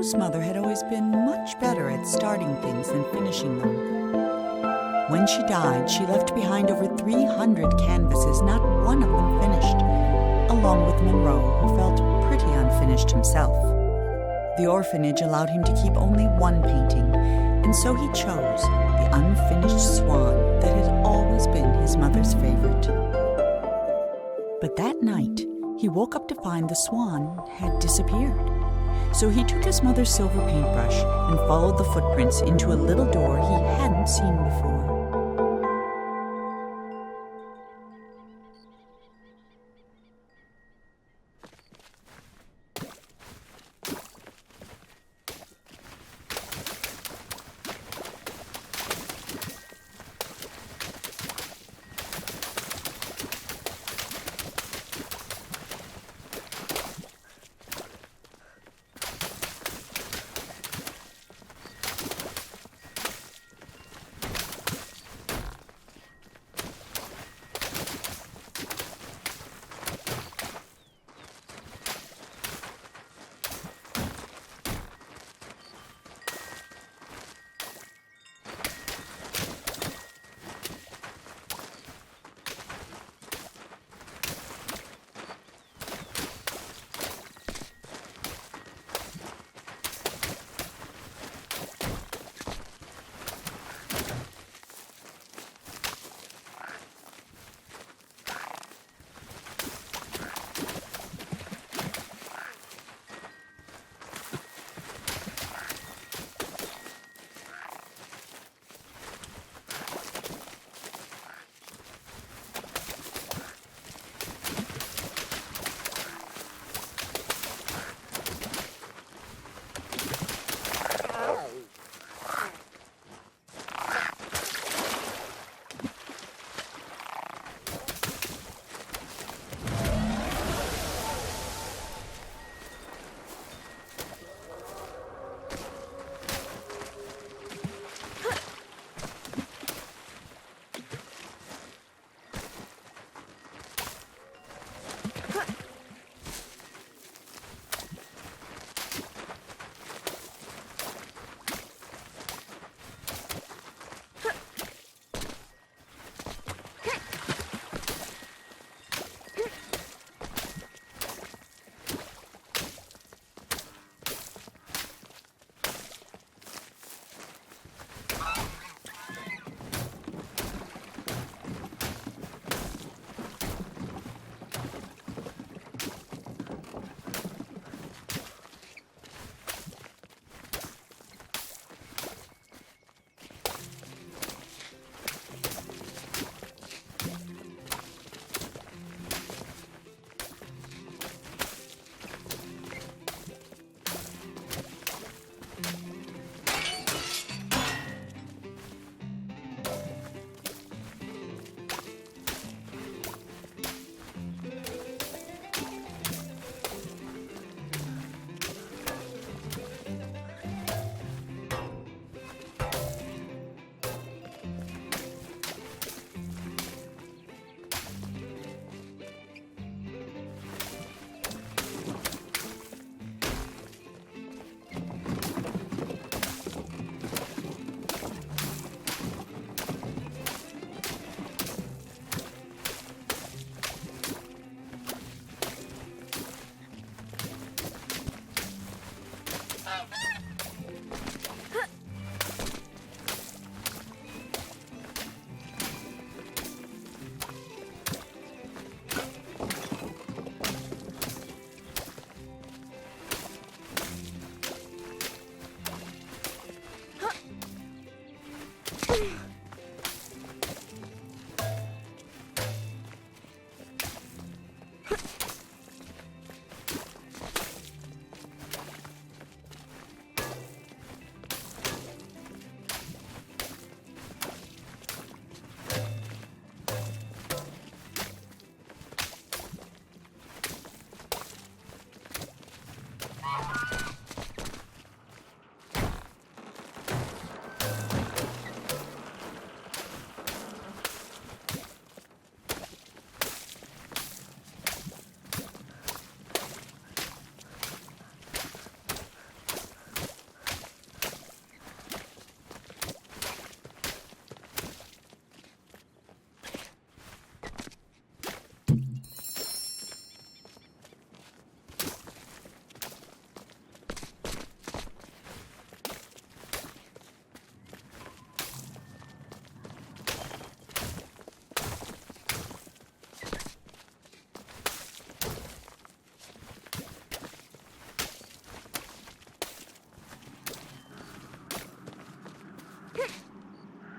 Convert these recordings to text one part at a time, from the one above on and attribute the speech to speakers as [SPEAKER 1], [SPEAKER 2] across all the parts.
[SPEAKER 1] Monroe's mother had always been much better at starting things than finishing them. When she died, she left behind over 300 canvases, not one of them finished, along with Monroe, who felt pretty unfinished himself. The orphanage allowed him to keep only one painting, and so he chose the Unfinished Swan that had always been his mother's favorite. But that night, he woke up to find the swan had disappeared. So he took his mother's silver paintbrush and followed the footprints into a little door he hadn't seen before.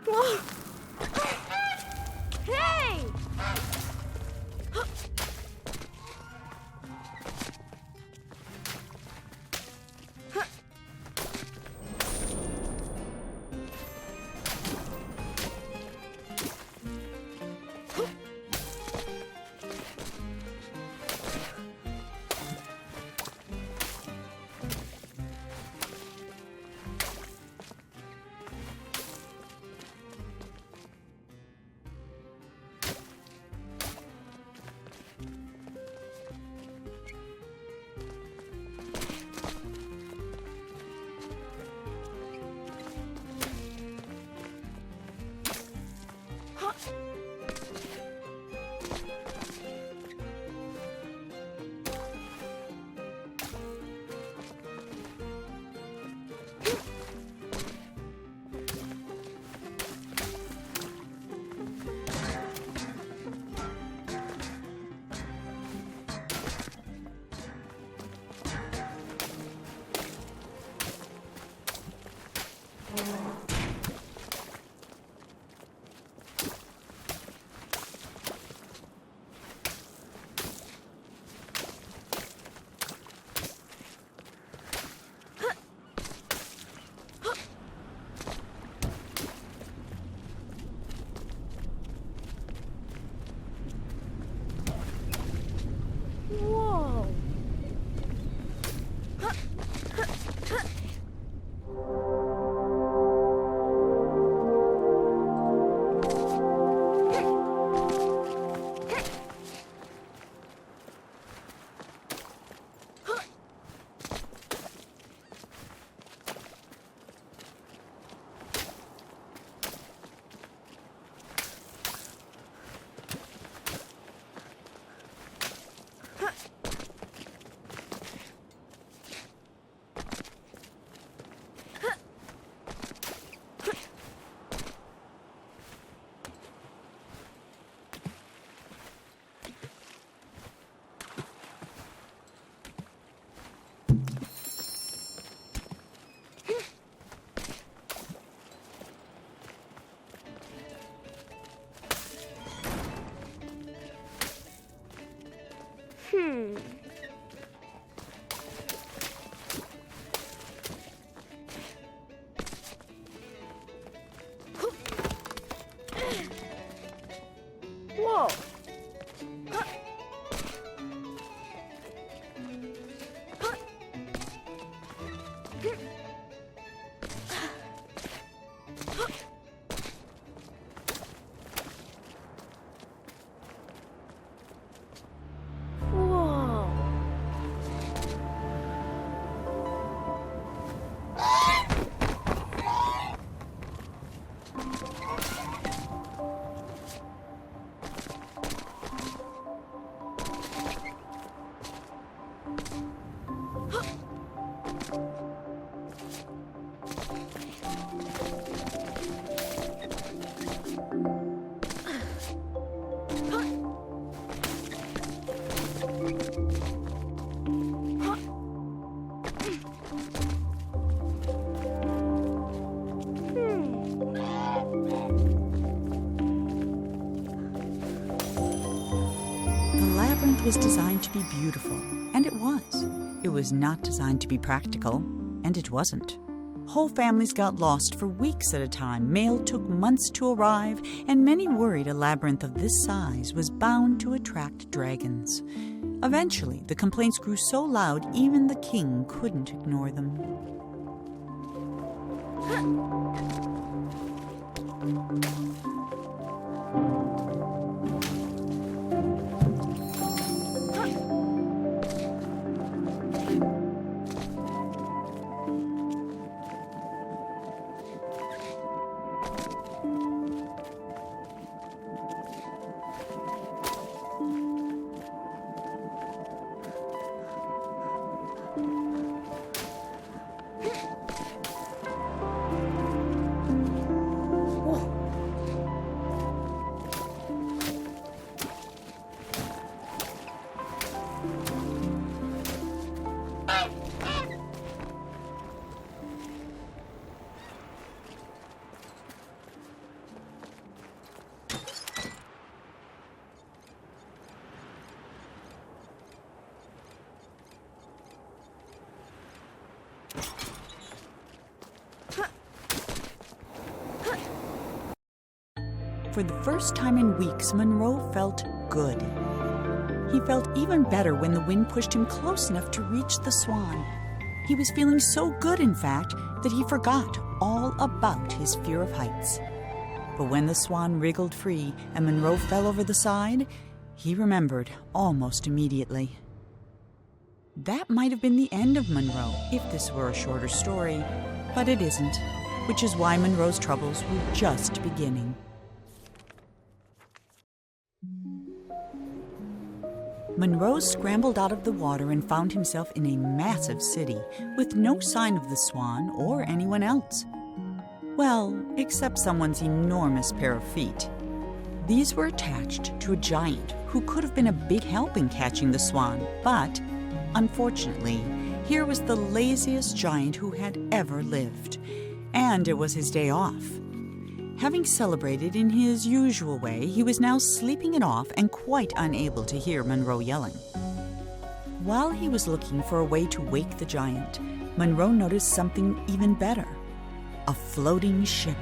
[SPEAKER 2] Hey! Whoa! Whoa!
[SPEAKER 1] Was designed to be beautiful, and it was. It was not designed to be practical, and it wasn't. Whole families got lost for weeks at a time, mail took months to arrive, and many worried a labyrinth of this size was bound to attract dragons. Eventually, the complaints grew so loud even the king couldn't ignore them. For the first time in weeks, Monroe felt good. He felt even better when the wind pushed him close enough to reach the swan. He was feeling so good, in fact, that he forgot all about his fear of heights. But when the swan wriggled free and Monroe fell over the side, he remembered almost immediately. That might have been the end of Monroe if this were a shorter story, but it isn't, which is why Monroe's troubles were just beginning. Monroe scrambled out of the water and found himself in a massive city with no sign of the swan or anyone else. Well, except someone's enormous pair of feet. These were attached to a giant who could have been a big help in catching the swan, but unfortunately, here was the laziest giant who had ever lived, and it was his day off. Having celebrated in his usual way, he was now sleeping it off and quite unable to hear Monroe yelling. While he was looking for a way to wake the giant, Monroe noticed something even better: a floating ship.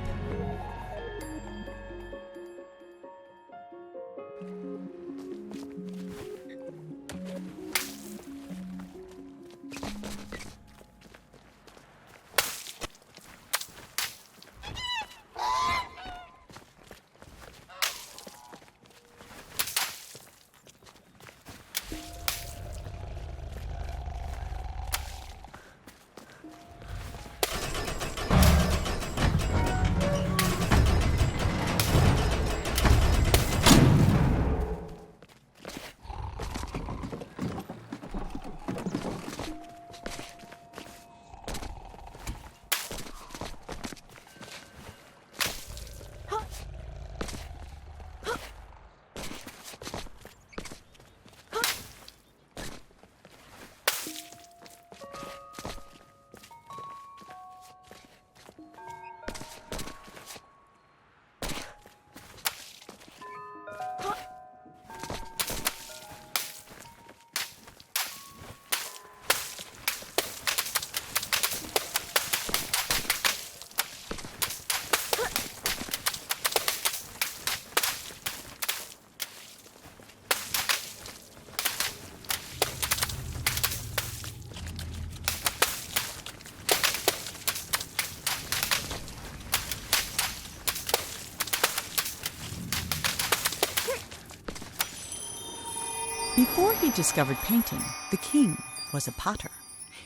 [SPEAKER 1] Before he discovered painting, the king was a potter.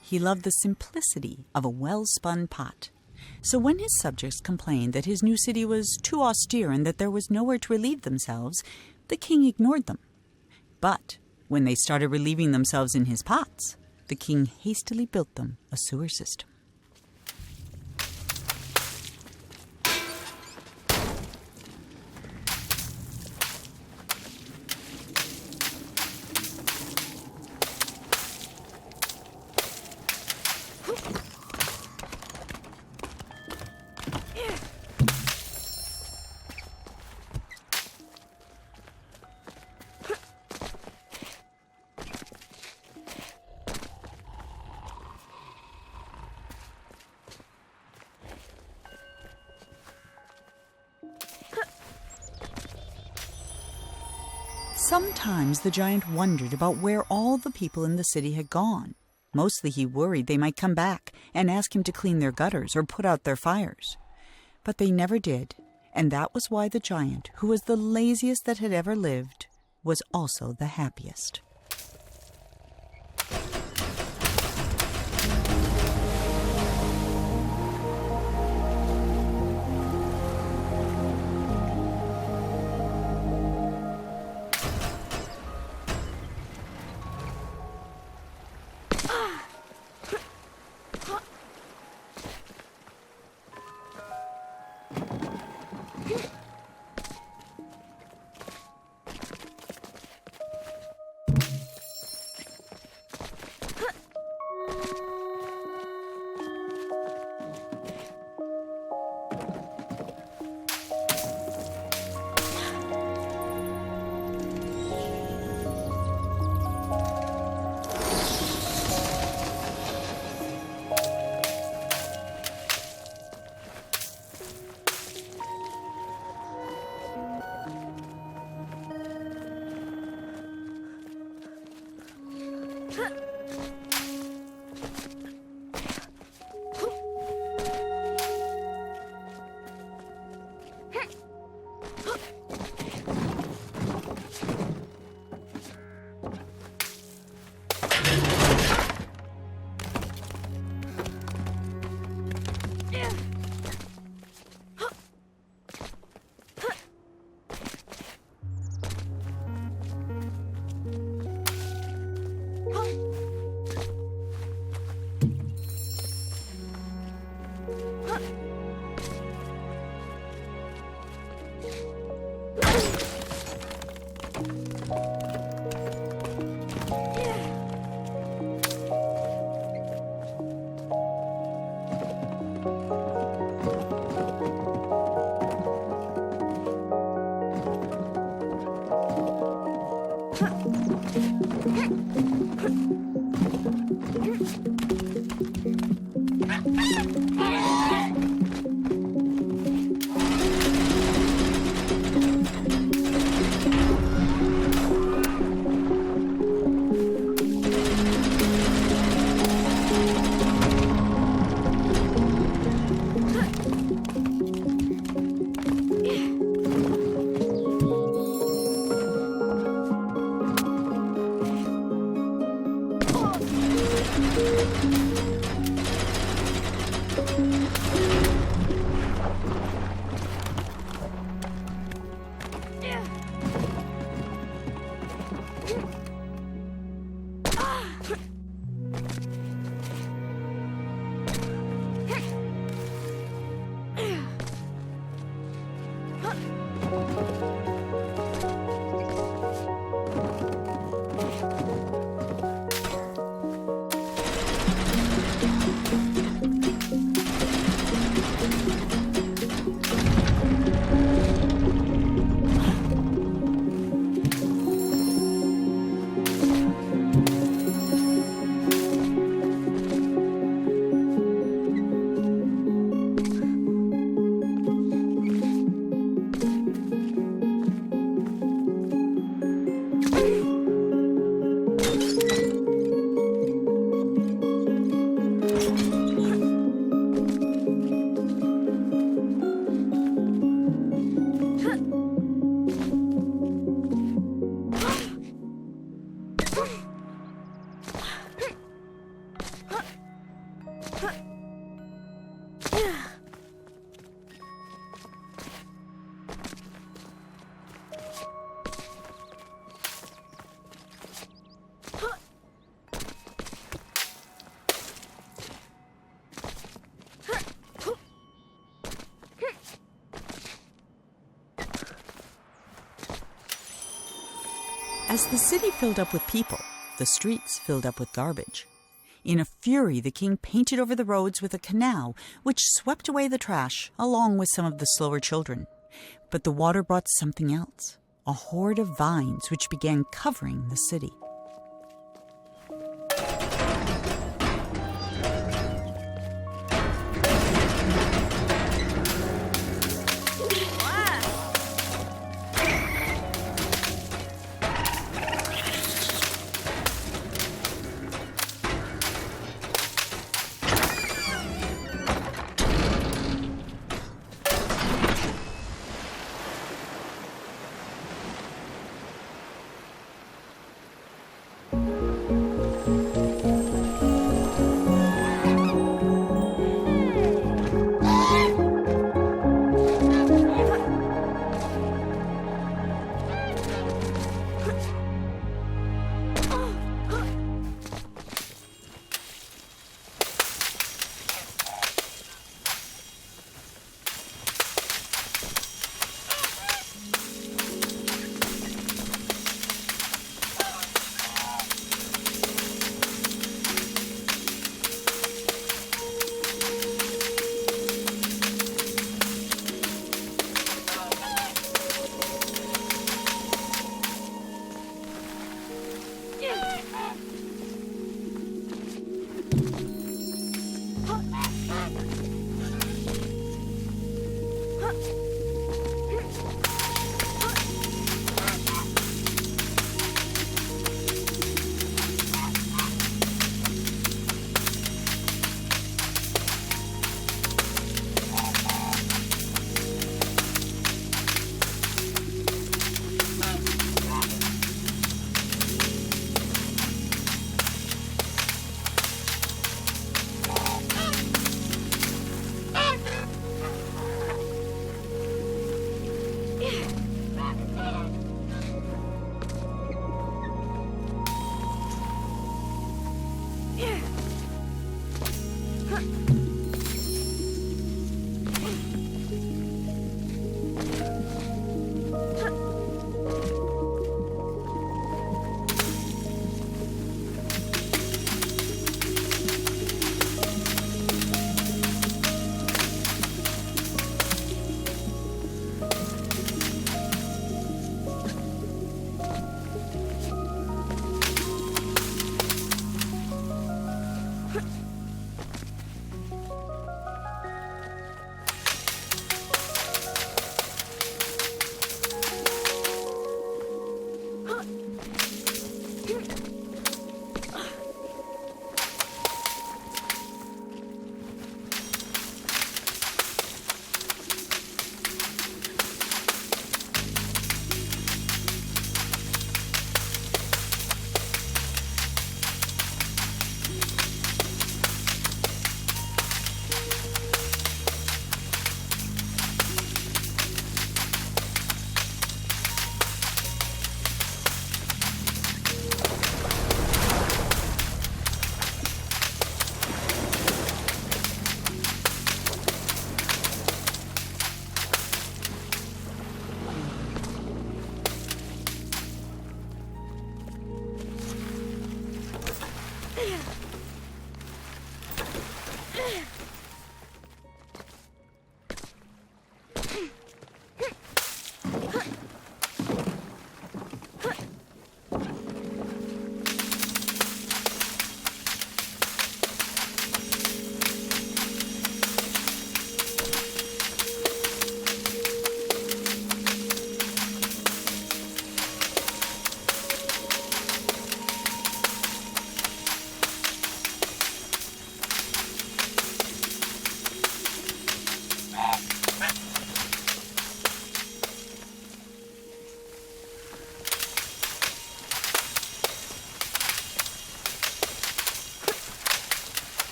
[SPEAKER 1] He loved the simplicity of a well-spun pot. So when his subjects complained that his new city was too austere and that there was nowhere to relieve themselves, the king ignored them. But when they started relieving themselves in his pots, the king hastily built them a sewer system. Sometimes the giant wondered about where all the people in the city had gone. Mostly he worried they might come back and ask him to clean their gutters or put out their fires. But they never did, and that was why the giant, who was the laziest that had ever lived, was also the happiest. As the city filled up with people, the streets filled up with garbage. In a fury, the king painted over the roads with a canal, which swept away the trash, along with some of the slower children. But the water brought something else, a horde of vines which began covering the city.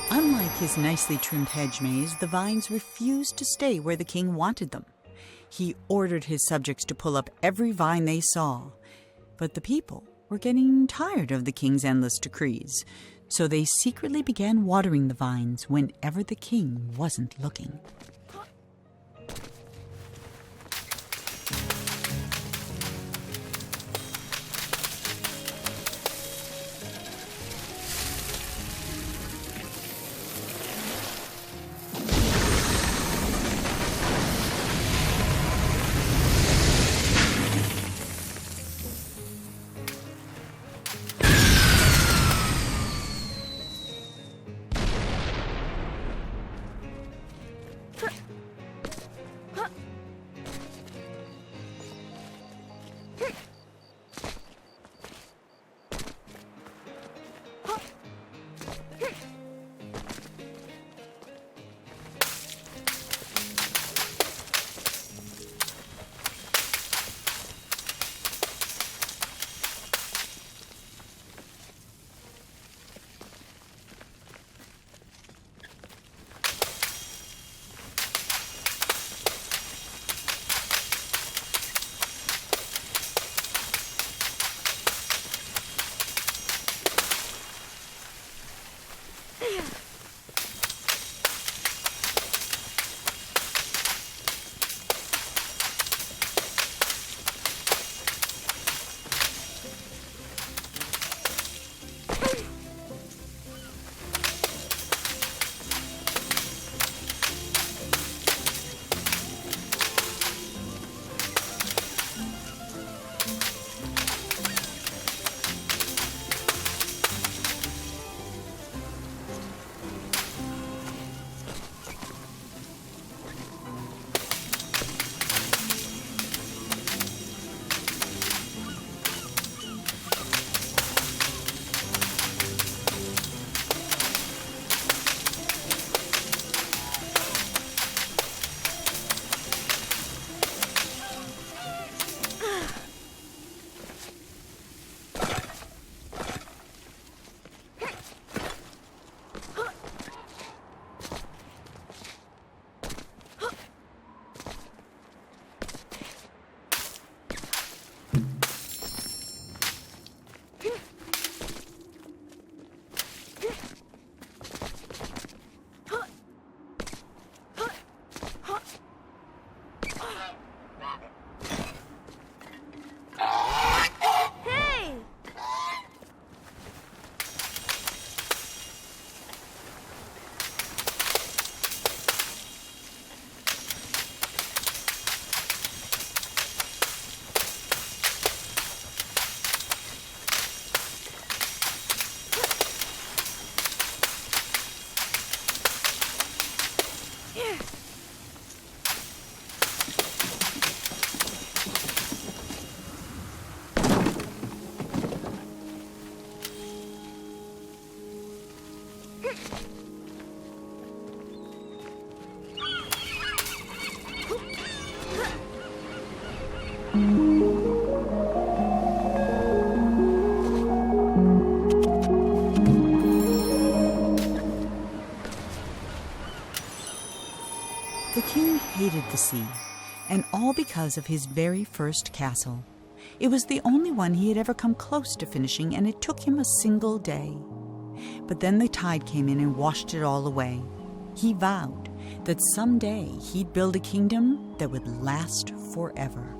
[SPEAKER 1] Unlike his nicely trimmed hedge maze, the vines refused to stay where the king wanted them. He ordered his subjects to pull up every vine they saw, but the people were getting tired of the king's endless decrees, so they secretly began watering the vines whenever the king wasn't looking. The king hated the sea, and all because of his very first castle. It was the only one he had ever come close to finishing, and it took him a single day. But then the tide came in and washed it all away. He vowed that someday he'd build a kingdom that would last forever.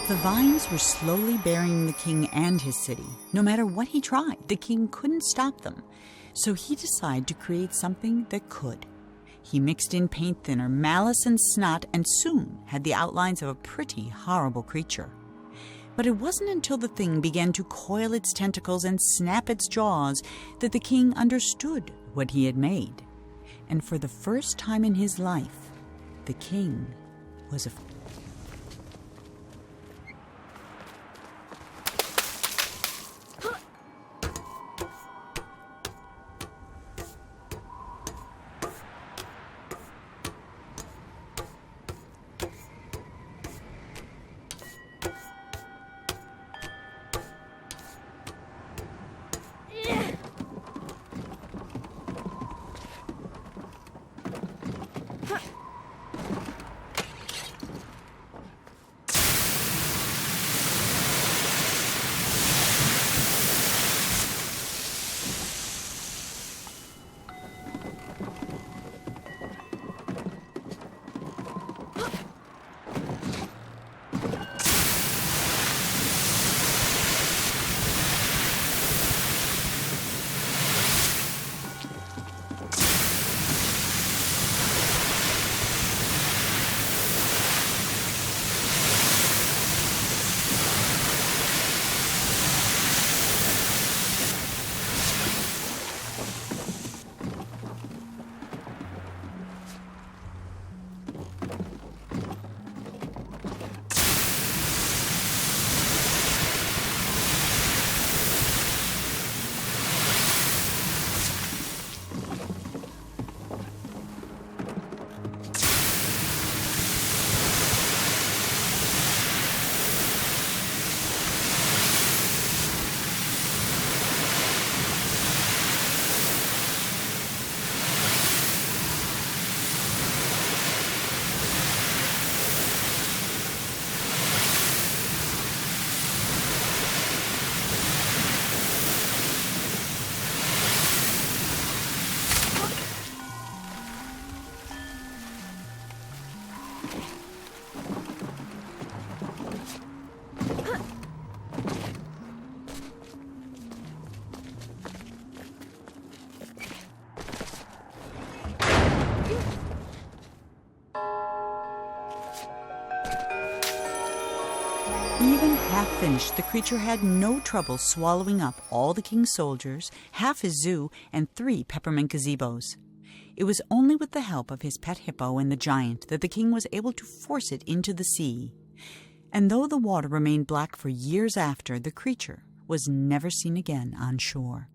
[SPEAKER 1] The vines were slowly burying the king and his city. No matter what he tried, the king couldn't stop them. So he decided to create something that could. He mixed in paint thinner, malice, and snot, and soon had the outlines of a pretty horrible creature. But it wasn't until the thing began to coil its tentacles and snap its jaws that the king understood what he had made. And for the first time in his life, the king was afraid. Even half-finished, the creature had no trouble swallowing up all the king's soldiers, half his zoo, and 3 peppermint gazebos. It was only with the help of his pet hippo and the giant that the king was able to force it into the sea. And though the water remained black for years after, the creature was never seen again on shore.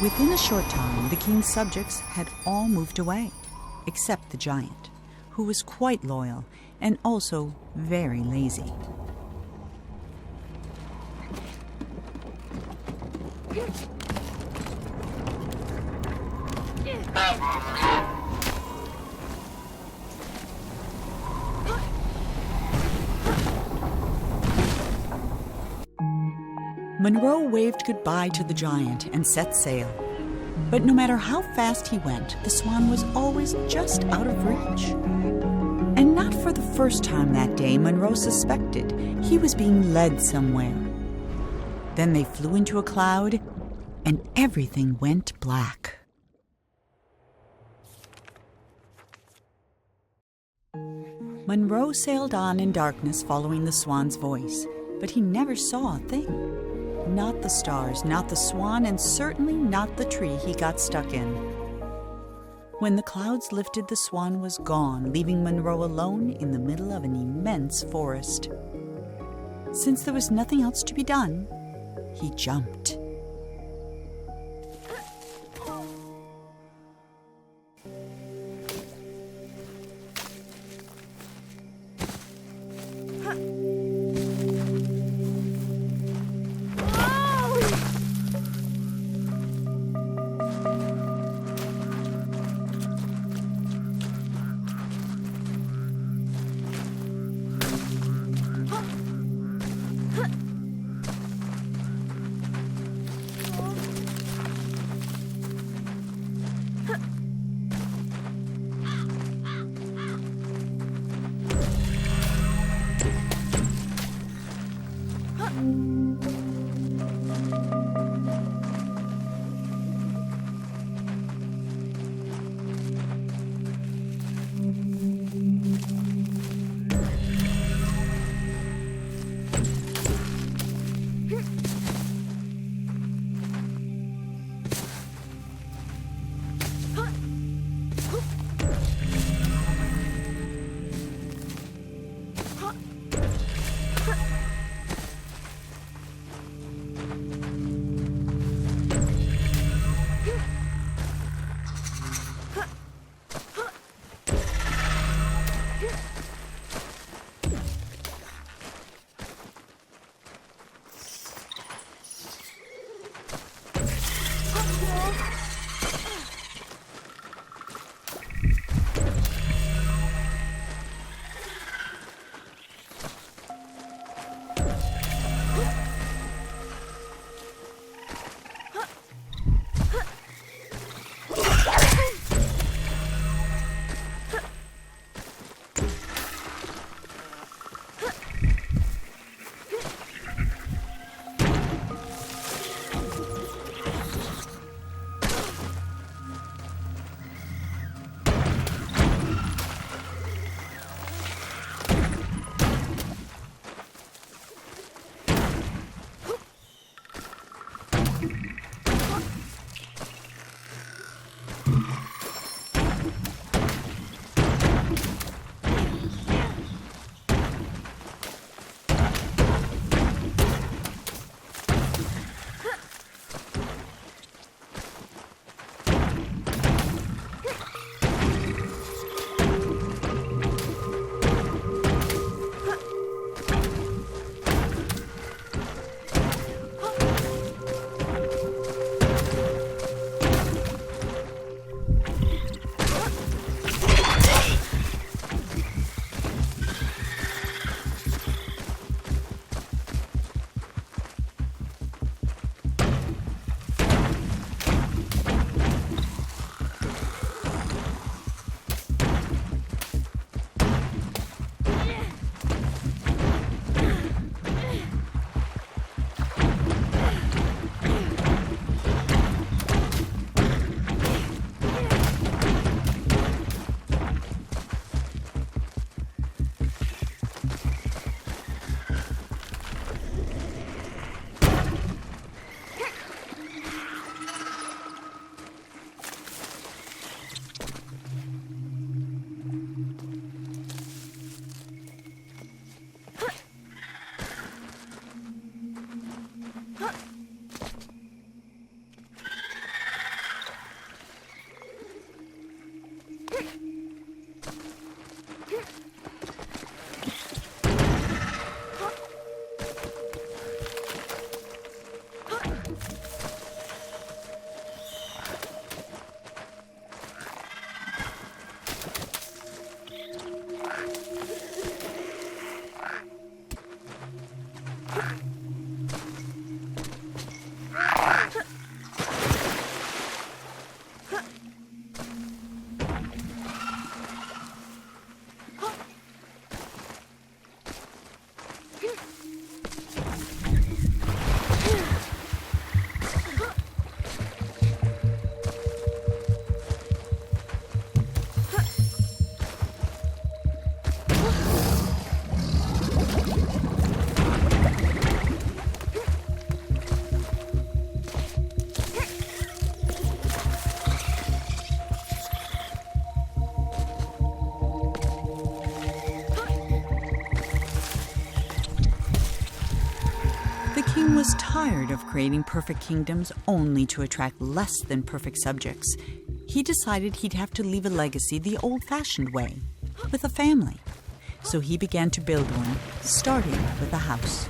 [SPEAKER 1] Within a short time, the king's subjects had all moved away, except the giant, who was quite loyal and also very lazy. Monroe waved goodbye to the giant and set sail. But no matter how fast he went, the swan was always just out of reach. And not for the first time that day, Monroe suspected he was being led somewhere. Then they flew into a cloud, and everything went black. Monroe sailed on in darkness, following the swan's voice, but he never saw a thing. Not the stars, not the swan, and certainly not the tree he got stuck in. When the clouds lifted, the swan was gone, leaving Monroe alone in the middle of an immense forest. Since there was nothing else to be done, he jumped. king was tired of creating perfect kingdoms only to attract less than perfect subjects. He decided he'd have to leave a legacy the old-fashioned way, with a family. So he began to build one, starting with a house.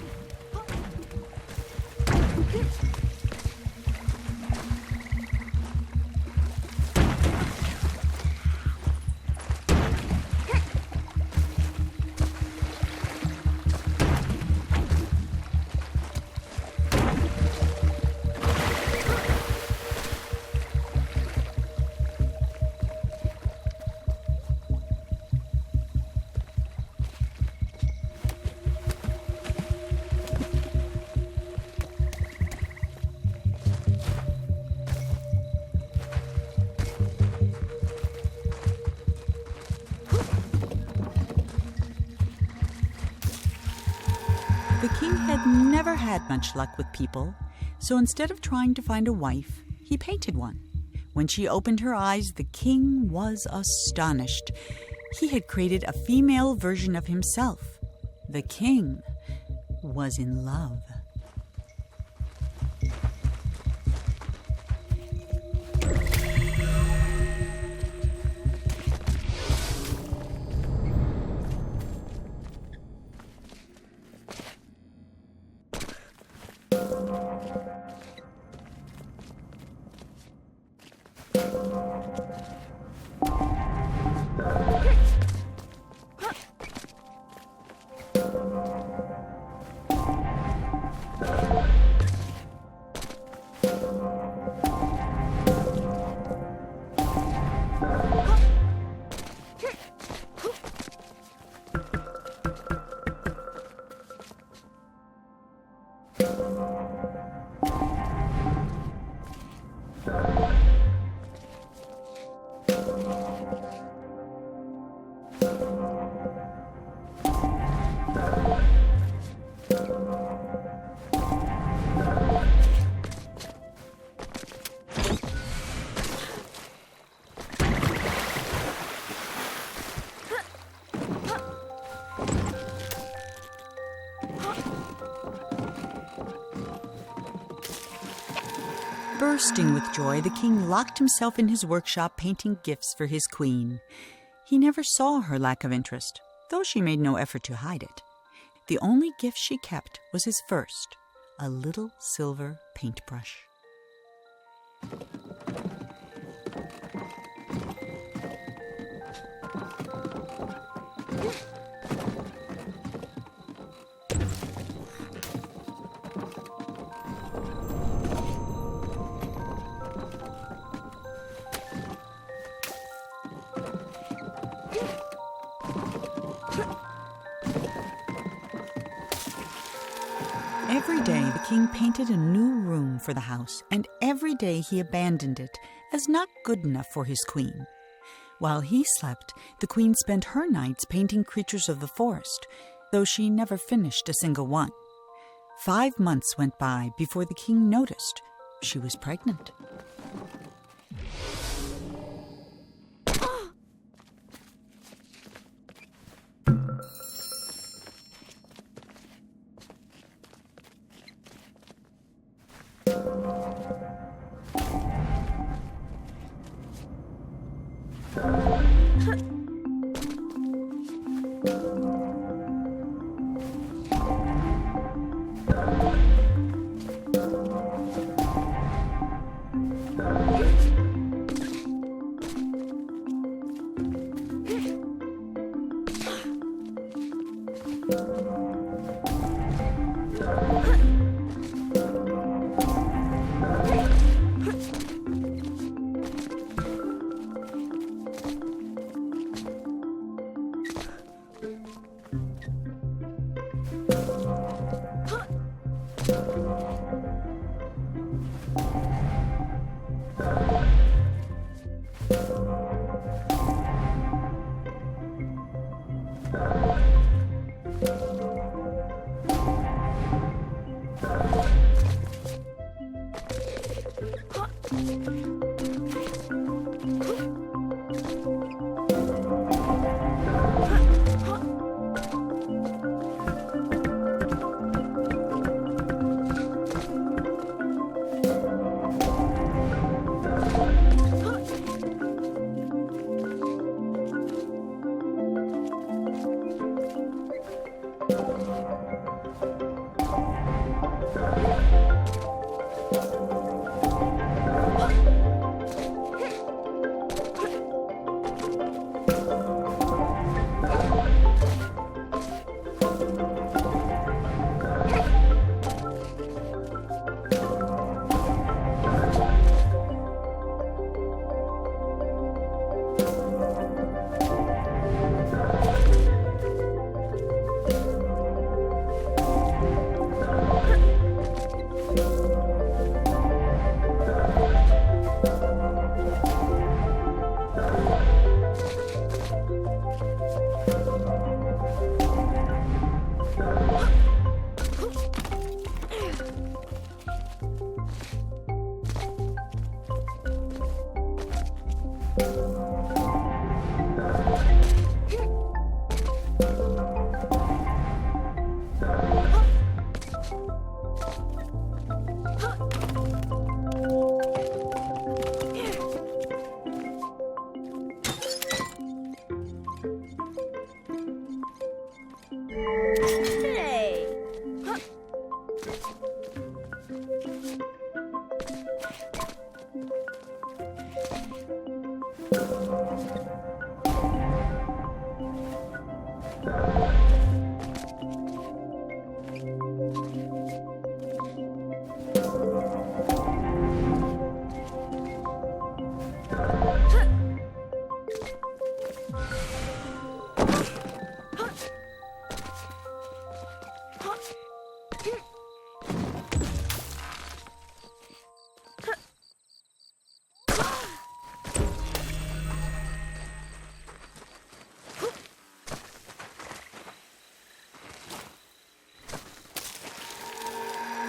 [SPEAKER 1] The king had never had much luck with people, so instead of trying to find a wife, he painted one. When she opened her eyes, the king was astonished. He had created a female version of himself. The king was in love. Bursting with joy, the king locked himself in his workshop painting gifts for his queen. He never saw her lack of interest, though she made no effort to hide it. The only gift she kept was his first, a little silver paintbrush. Every day the king painted a new room for the house, and every day he abandoned it as not good enough for his queen. While he slept, the queen spent her nights painting creatures of the forest, though she never finished a single one. 5 months went by before the king noticed she was pregnant.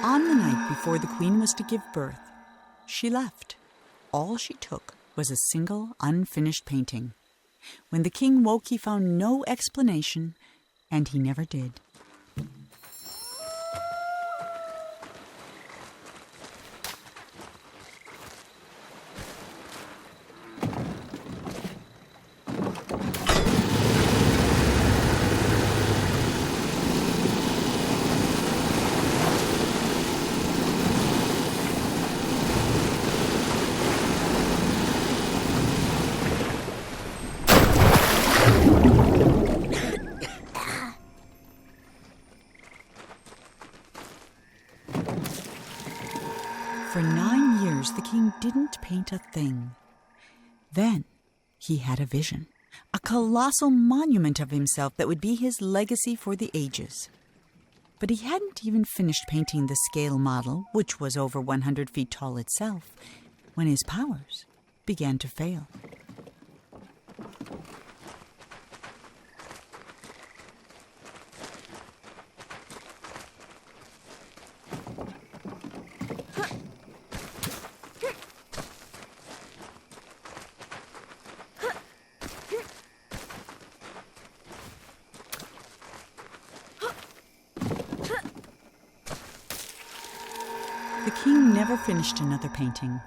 [SPEAKER 1] On the night before the queen was to give birth, she left. All she took was a single unfinished painting. When the king woke, he found no explanation, and he never did. For 9 years, the king didn't paint a thing. Then he had a vision, a colossal monument of himself that would be his legacy for the ages. But he hadn't even finished painting the scale model, which was over 100 feet tall itself, when his powers began to fail. The king never finished another painting.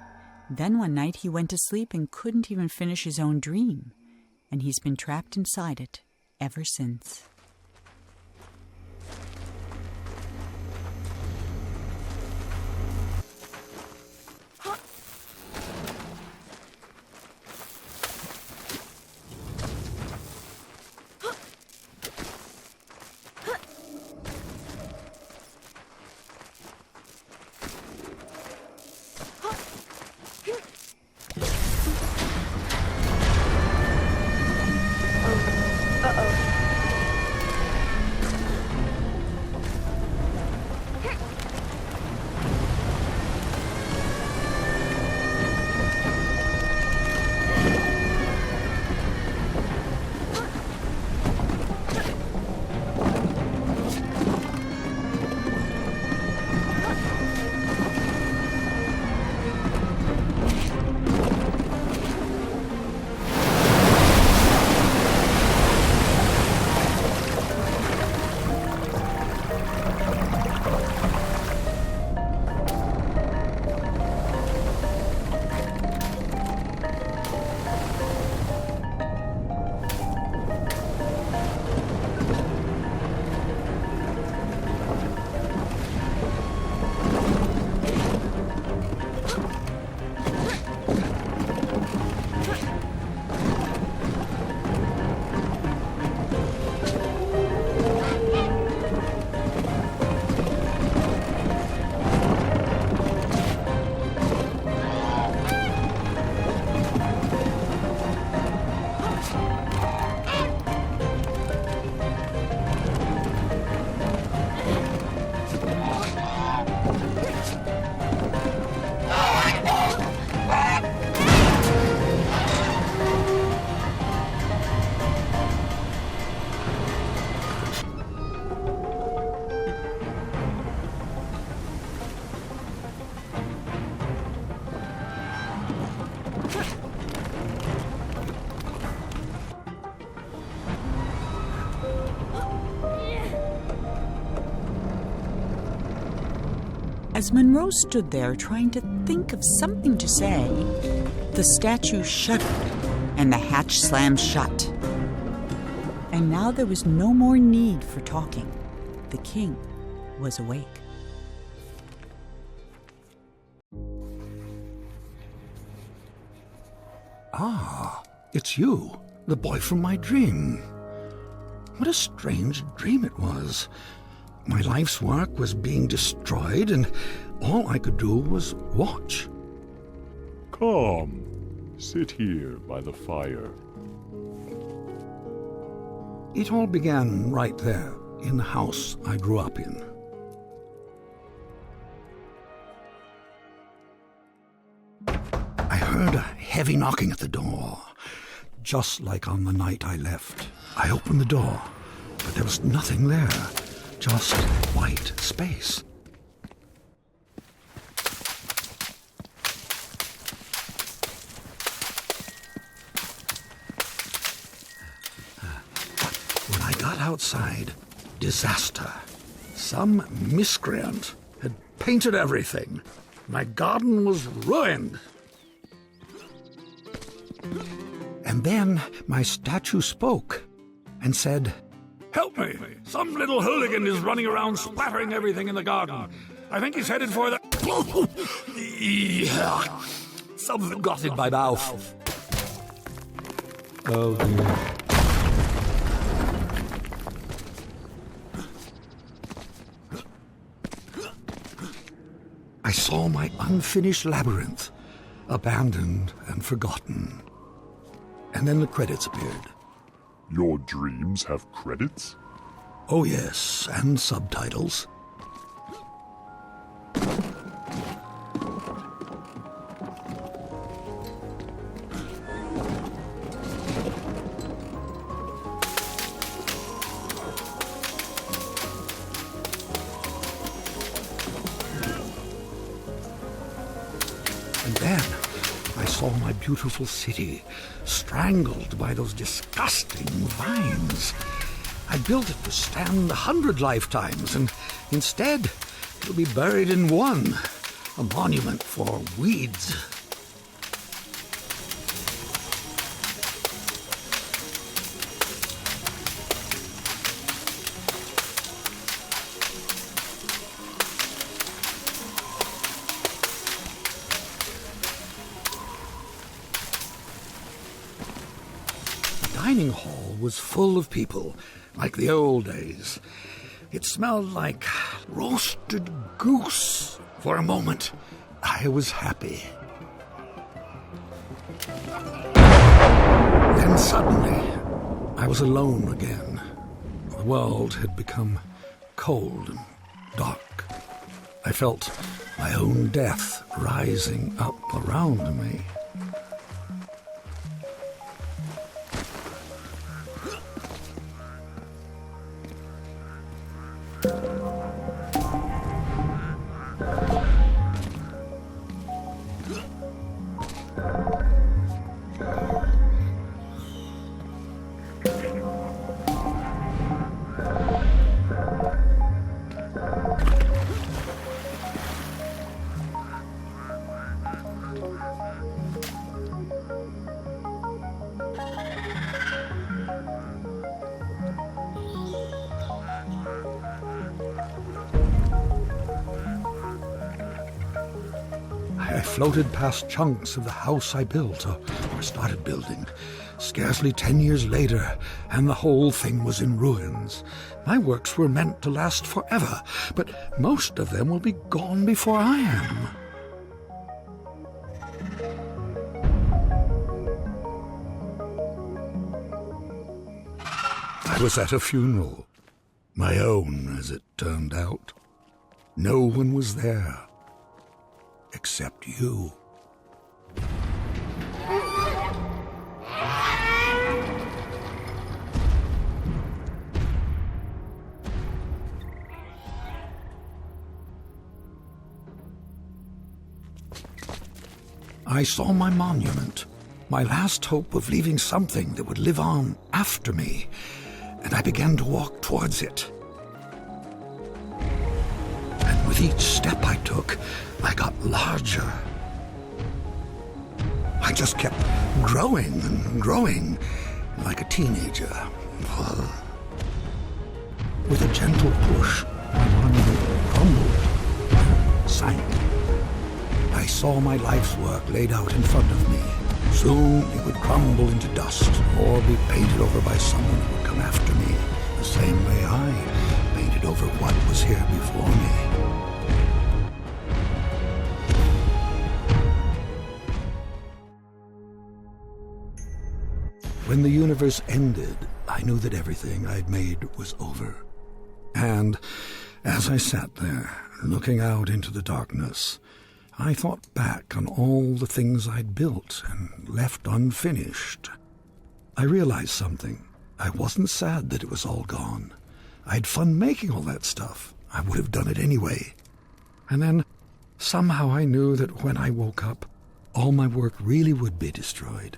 [SPEAKER 1] Then one night he went to sleep and couldn't even finish his own dream, and he's been trapped inside it ever since. As Monroe stood there trying to think of something to say, the statue shuddered and the hatch slammed shut. And now there was no more need for talking. The king was awake.
[SPEAKER 3] Ah, It's you, the boy from my dream. What a strange dream it was. My life's work was being destroyed, and all I could do was watch.
[SPEAKER 4] Come, sit here by the fire.
[SPEAKER 3] It all began right there, in the house I grew up in. I heard a heavy knocking at the door, just like on the night I left. I opened the door, but there was nothing there, just white space. When I got outside, disaster. Some miscreant had painted everything. My garden was ruined. And then my statue spoke and said, "Help me! Some little hooligan is running around splattering everything in the garden. I think he's headed for the..." Something got in my mouth. Oh dear. I saw my unfinished labyrinth, abandoned and forgotten. And then the credits appeared.
[SPEAKER 4] Your dreams have credits?
[SPEAKER 3] Oh yes, and subtitles. And then I saw my beautiful city strangled by those disgusting vines. I built it to stand 100 lifetimes, and instead it'll be buried in one, a monument for weeds. The dining hall was full of people, like the old days. It smelled like roasted goose. For a moment, I was happy. Then suddenly, I was alone again. The world had become cold and dark. I felt my own death rising up around me. I floated past chunks of the house I built, or started building. Scarcely 10 years later, and the whole thing was in ruins. My works were meant to last forever, but most of them will be gone before I am. I was at a funeral. My own, as it turned out. No one was there. Except you. I saw my monument, my last hope of leaving something that would live on after me, and I began to walk towards it. And with each step I took, I got larger. I just kept growing and growing, like a teenager. With a gentle push, my monument crumbled, sank. I saw my life's work laid out in front of me, Soon it would crumble into dust or be painted over by someone who would come after me, the same way I painted over what was here before me. When the universe ended, I knew that everything I'd made was over. And as I sat there, looking out into the darkness, I thought back on all the things I'd built and left unfinished. I realized something. I wasn't sad that it was all gone. I had fun making all that stuff. I would have done it anyway. And then, somehow I knew that when I woke up, all my work really would be destroyed.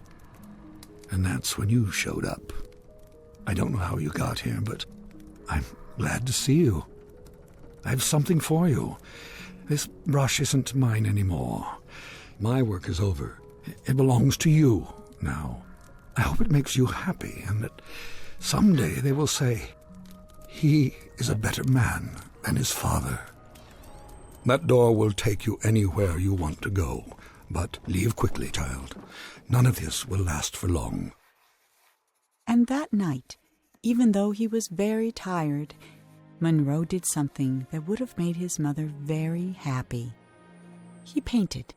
[SPEAKER 3] And that's when you showed up. I don't know how you got here, but I'm glad to see you. I have something for you. This brush isn't mine anymore. My work is over. It belongs to you now. I hope it makes you happy, and that someday they will say, he is a better man than his father. That door will take you anywhere you want to go, but leave quickly, child. None of this will last for long.
[SPEAKER 1] And that night, even though he was very tired, Monroe did something that would have made his mother very happy. He painted.